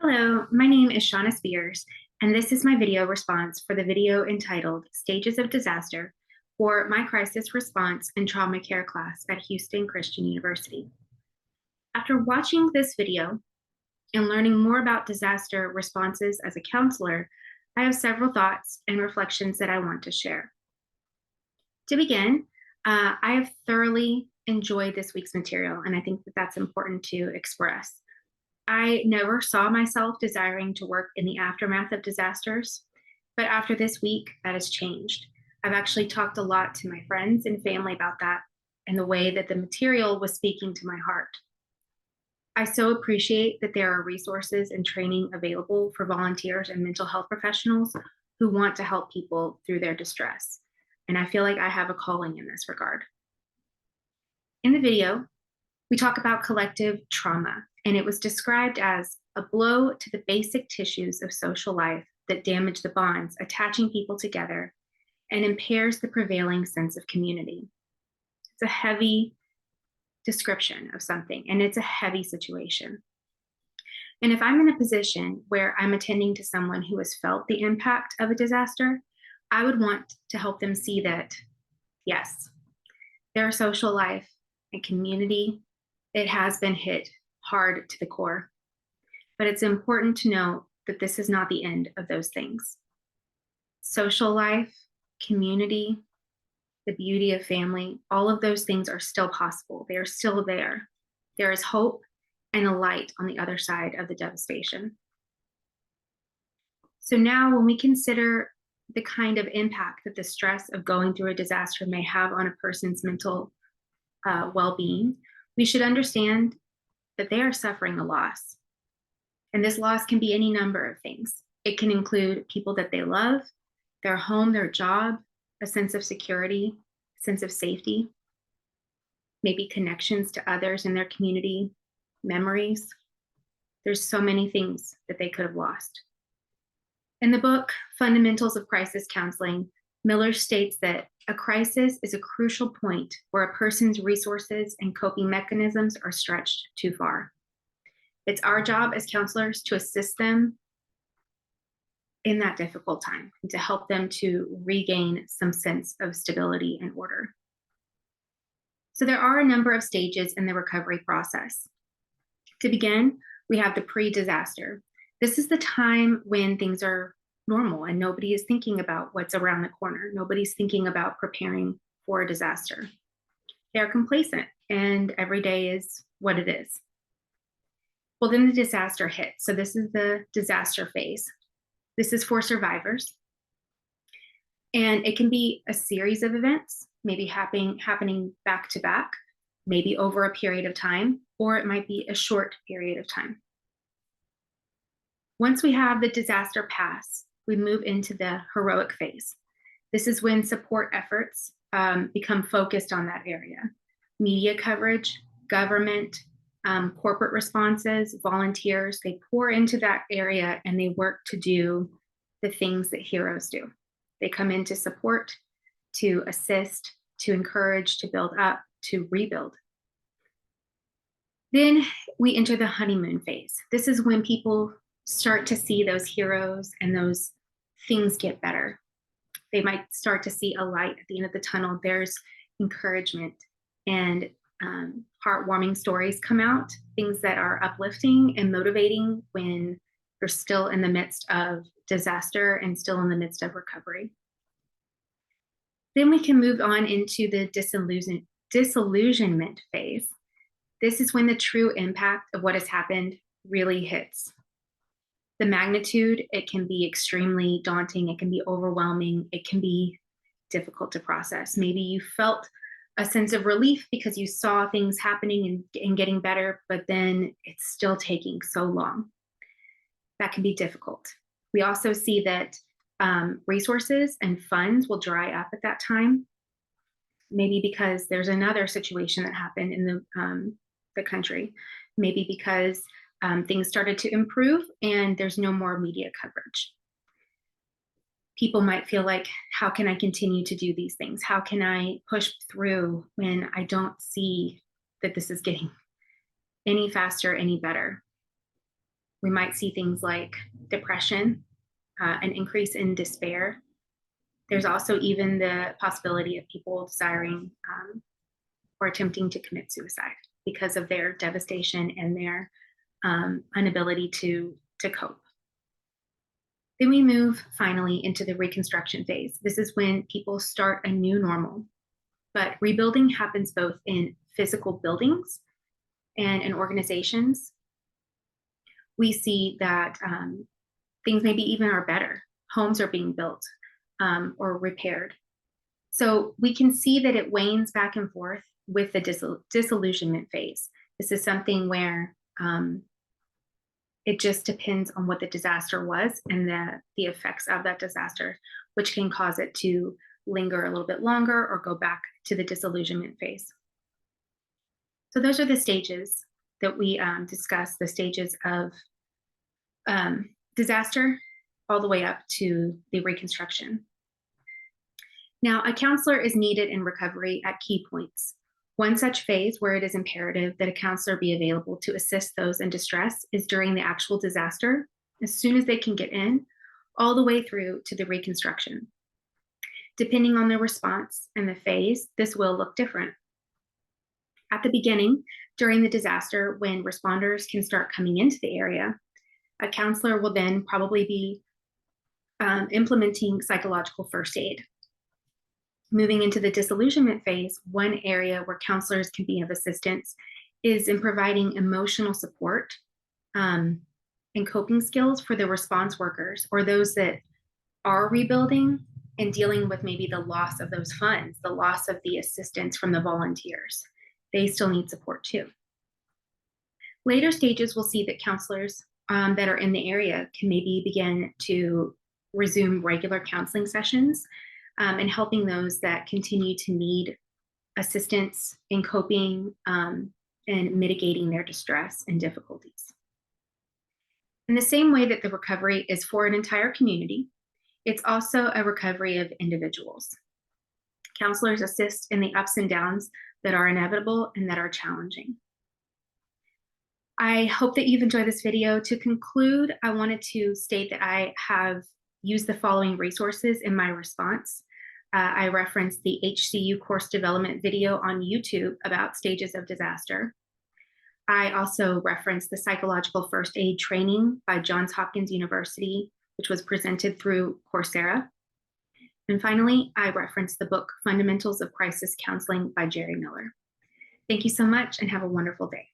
Hello, my name is Shauna Spears, and this is my video response for the video entitled Stages of Disaster for my crisis response and trauma care class at Houston Christian University. After watching this video and learning more about disaster responses as a counselor, I have several thoughts and reflections that I want to share. To begin, I have thoroughly enjoyed this week's material, and I think that that's important to express. I never saw myself desiring to work in the aftermath of disasters, but after this week, that has changed. I've actually talked a lot to my friends and family about that and the way that the material was speaking to my heart. I so appreciate that there are resources and training available for volunteers and mental health professionals who want to help people through their distress. And I feel like I have a calling in this regard. In the video, we talk about collective trauma, and it was described as a blow to the basic tissues of social life that damage the bonds attaching people together and impairs the prevailing sense of community. It's a heavy description of something, and it's a heavy situation. And if I'm in a position where I'm attending to someone who has felt the impact of a disaster, I would want to help them see that, yes, their social life and community, it has been hit hard to the core. But it's important to know that this is not the end of those things. Social life, community, the beauty of family, all of those things are still possible. They are still there. There is hope and a light on the other side of the devastation. So now when we consider the kind of impact that the stress of going through a disaster may have on a person's mental well-being, we should understand that they are suffering a loss. And this loss can be any number of things. It can include people that they love, their home, their job, a sense of security, a sense of safety, maybe connections to others in their community, memories. There's so many things that they could have lost. In the book, Fundamentals of Crisis Counseling, Miller states that a crisis is a crucial point where a person's resources and coping mechanisms are stretched too far. It's our job as counselors to assist them in that difficult time and to help them to regain some sense of stability and order. So there are a number of stages in the recovery process. To begin, we have the pre-disaster. This is the time when things are normal and nobody is thinking about what's around the corner. Nobody's thinking about preparing for a disaster. They're complacent and every day is what it is. Well, then the disaster hits. So this is the disaster phase. This is for survivors. And it can be a series of events, maybe happening back to back, maybe over a period of time, or it might be a short period of time. Once we have the disaster pass, we move into the heroic phase. This is when support efforts become focused on that area. Media coverage, government, corporate responses, volunteers, they pour into that area and they work to do the things that heroes do. They come in to support, to assist, to encourage, to build up, to rebuild. Then we enter the honeymoon phase. This is when people start to see those heroes and those things get better. They might start to see a light at the end of the tunnel. There's encouragement and heartwarming stories come out, things that are uplifting and motivating when you're still in the midst of disaster and still in the midst of recovery. Then we can move on into the disillusionment phase. This is when the true impact of what has happened really hits. The magnitude, it can be extremely daunting, it can be overwhelming, it can be difficult to process. Maybe you felt a sense of relief because you saw things happening and getting better, but then it's still taking so long. That can be difficult. We also see that resources and funds will dry up at that time, maybe because there's another situation that happened in the country, maybe because things started to improve and there's no more media coverage. People might feel like, how can I continue to do these things? How can I push through when I don't see that this is getting any faster, any better? We might see things like depression, an increase in despair. There's also even the possibility of people desiring or attempting to commit suicide because of their devastation and their inability to cope. Then we move finally into the reconstruction phase. This is when people start a new normal, but rebuilding happens both in physical buildings and in organizations. We see that things maybe even are better. Homes are being built or repaired. So we can see that it wanes back and forth with the disillusionment phase. This is something where it just depends on what the disaster was and the effects of that disaster, which can cause it to linger a little bit longer or go back to the disillusionment phase. So those are the stages that we discussed, the stages of disaster all the way up to the reconstruction. Now, a counselor is needed in recovery at key points. One such phase where it is imperative that a counselor be available to assist those in distress is during the actual disaster, as soon as they can get in, all the way through to the reconstruction. Depending on their response and the phase, this will look different. At the beginning, during the disaster, when responders can start coming into the area, a counselor will then probably be implementing psychological first aid. Moving into the disillusionment phase, one area where counselors can be of assistance is in providing emotional support and coping skills for the response workers or those that are rebuilding and dealing with maybe the loss of those funds, the loss of the assistance from the volunteers. They still need support too. Later stages, we'll see that counselors that are in the area can maybe begin to resume regular counseling sessions and helping those that continue to need assistance in coping and mitigating their distress and difficulties. In the same way that the recovery is for an entire community, it's also a recovery of individuals. Counselors assist in the ups and downs that are inevitable and that are challenging. I hope that you've enjoyed this video. To conclude, I wanted to state that I have used the following resources in my response. I referenced the HCU course development video on YouTube about stages of disaster. I also referenced the psychological first aid training by Johns Hopkins University, which was presented through Coursera. And finally, I referenced the book Fundamentals of Crisis Counseling by Jerry Miller. Thank you so much and have a wonderful day.